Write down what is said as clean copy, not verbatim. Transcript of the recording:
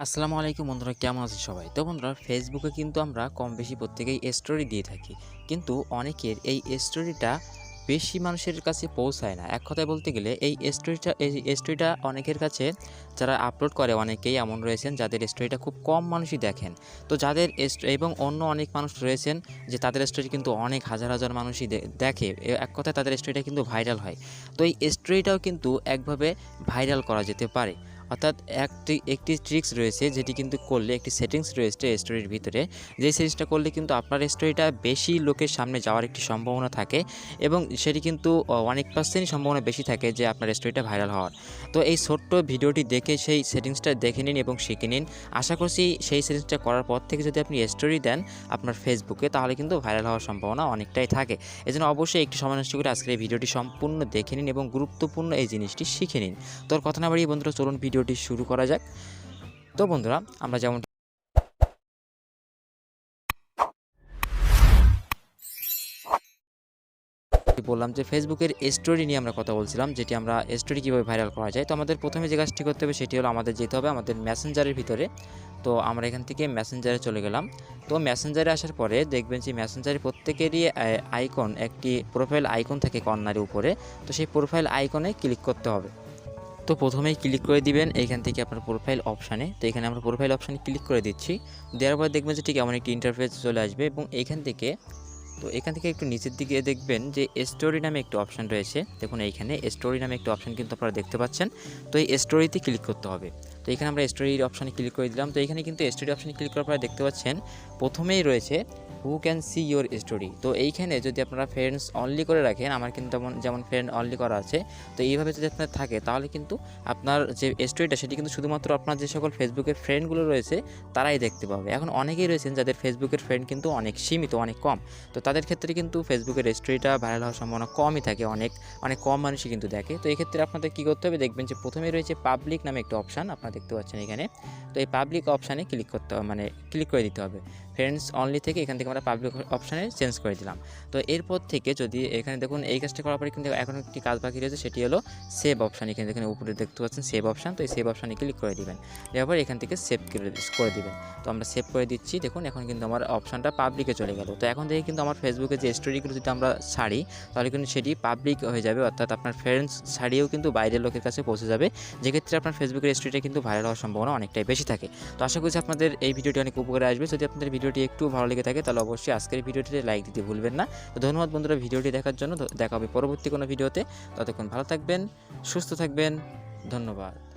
আসসালামু আলাইকুম বন্ধুরা, কেমন আছেন সবাই? তো বন্ধুরা, ফেসবুকে কিন্তু আমরা কম বেশি প্রত্যেকেই স্টোরি দিয়ে থাকি। কিন্তু অনেকের এই স্টোরিটা বেশি মানুষের কাছে পৌঁছায় না। এক কথায় বলতে গেলে এই স্টোরিটা অনেকের কাছে যারা আপলোড করে অনেকেই এমন রয়েছেন যাদের স্টোরিটা খুব কম মানুষই দেখেন। তো যাদের এবং অন্য অনেক মানুষ রয়েছেন যে তাদের স্টোরি কিন্তু অনেক হাজার, হাজার মানুষই দেখে। এক কথায় তাদের স্টোরিটা কিন্তু ভাইরাল হয়। তো এই স্টোরিটাও কিন্তু একভাবে ভাইরাল করা যেতে পারে। অর্থাৎ একটি ট্রিক্স রয়েছে যেটি কিন্তু করলে একটি সেটিংস রয়েছে স্টোরির ভিতরে, যে সেটিংসটা করলে কিন্তু আপনার স্টোরিটা বেশি লোকের সামনে যাওয়ার একটি সম্ভাবনা থাকে এবং সেটি কিন্তু অনেক পার্সেন্টই সম্ভাবনা বেশি থাকে যে আপনার স্টোরিটা ভাইরাল হওয়ার। তো এই ছোট্ট ভিডিওটি দেখে সেই সেটিংসটা দেখে নিন এবং শিখে নিন। আশা করছি সেই সেটিংসটা করার পর থেকে যদি আপনি স্টোরি দেন আপনার ফেসবুকে, তাহলে কিন্তু ভাইরাল হওয়ার সম্ভাবনা অনেকটাই থাকে। এজন্য অবশ্যই একটু সময় নষ্ট করে আজকের এই ভিডিওটি সম্পূর্ণ দেখে নিন এবং গুরুত্বপূর্ণ এই জিনিসটি শিখে নিন। তোর কথা না বাড়িয়ে বন্ধুরা, চলুন ভিডিওটি শুরু করা যাক। তো বন্ধুরা, আমরা যেমন বললাম যে ফেসবুকের স্টোরি নিয়ে আমরা কথা বলছিলাম, যেটি আমরা স্টোরি কীভাবে ভাইরাল করা যায়। তো আমাদের প্রথমে যে কাজটি করতে হবে সেটি হলো আমাদের যেতে হবে আমাদের মেসেঞ্জারের ভিতরে। তো আমরা এখান থেকে মেসেঞ্জারে চলে গেলাম। তো মেসেঞ্জারে আসার পরে দেখবেন যে মেসেঞ্জারে প্রত্যেকেরই আইকন, একটি প্রোফাইল আইকন থাকে কর্নারের উপরে। তো সেই প্রোফাইল আইকনে ক্লিক করতে হবে। তো প্রথমেই ক্লিক করে দিবেন এইখান থেকে আপনার প্রোফাইল অপশানে। তো এখানে আমরা প্রোফাইল অপশানে ক্লিক করে দিচ্ছি। দেওয়ার পর দেখবেন যে ঠিক এমন একটি ইন্টারফেস চলে আসবে এবং এখান থেকে একটু নিচের দিকে দেখবেন যে স্টোরি নামে একটি অপশান রয়েছে। দেখুন এইখানে স্টোরি নামে একটি অপশান কিন্তু আপনারা দেখতে পাচ্ছেন। তো এই স্টোরিতে ক্লিক করতে হবে। তো এখানে আমরা স্টোরির অপশানে ক্লিক করে দিলাম। তো এখানে কিন্তু স্টোরি অপশানে ক্লিক করার পরে দেখতে পাচ্ছেন প্রথমেই রয়েছে who can see your story. তো এইখানে যদি আপনারা ফ্রেন্ডস অনলি করে রাখেন, আমার কিন্তু যেমন ফ্রেন্ড অনলি করা আছে, তো এইভাবে যদি আপনার থাকে তাহলে কিন্তু আপনার যে স্টোরিটা সেটি কিন্তু শুধুমাত্র আপনার যে সকল ফেসবুকের ফ্রেন্ডগুলো রয়েছে তারাই দেখতে পাবে। এখন অনেকেই রয়েছেন যাদের ফেসবুকের ফ্রেন্ড কিন্তু অনেক সীমিত, অনেক কম। তো তাদের ক্ষেত্রে কিন্তু ফেসবুকের স্টোরিটা ভাইরাল হওয়ার সম্ভাবনা কমই থাকে, অনেক কম মানুষই কিন্তু দেখে। তো এক্ষেত্রে আপনাদের কী করতে হবে, দেখবেন যে প্রথমে রয়েছে পাবলিক নামে একটা অপশান, আপনারা দেখতে পাচ্ছেন এখানে। তো এই পাবলিক অপশানে ক্লিক করতে হবে, ক্লিক করে দিতে হবে। ফ্রেন্ডস অনলি থেকে এখান থেকে আমরা পাবলিক অপশানে চেঞ্জ করে দিলাম। তো এরপর থেকে যদি এখানে দেখুন এই কাজটা করার পরে কিন্তু এখন একটি কাজ বাকি রয়েছে, সেটি হলো সেভ অপশান। এখানে উপরে দেখতে পাচ্ছেন সেভ অপশান। তো এই সেভ অপশানে ক্লিক করে দিবেন। এরপর এখান থেকে সেভ করে দিবেন। তো আমরা সেভ করে দিচ্ছি। দেখুন এখন কিন্তু আমার অপশানটা পাবলিকে চলে গেল। তো এখন থেকে কিন্তু আমার ফেসবুকে যে স্টোরিগুলো যদি আমরা ছাড়ি তাহলে কিন্তু সেটি পাবলিক হয়ে যাবে, অর্থাৎ আপনার ফ্রেন্ডস ছাড়িয়েও কিন্তু বাইরের লোকের কাছে পৌঁছে যাবে, যেক্ষেত্রে আপনার ফেসবুকের স্টোরিটা কিন্তু ভাইরাল হওয়ার সম্ভাবনা অনেকটাই বেশি থাকে। তো আশা করছি আপনাদের এই ভিডিওটি অনেক উপকারে আসবে। যদি আপনাদের ভিডিওটি একটু ভালো লেগে থাকে তাহলে অবশ্যই আজকের ভিডিওটিতে লাইক দিতে ভুলবেন না। তো ধন্যবাদ বন্ধুরা ভিডিওটি দেখার জন্য। দেখা হবে পরবর্তী কোনো ভিডিওতে। ততক্ষণ ভালো থাকবেন, সুস্থ থাকবেন। ধন্যবাদ।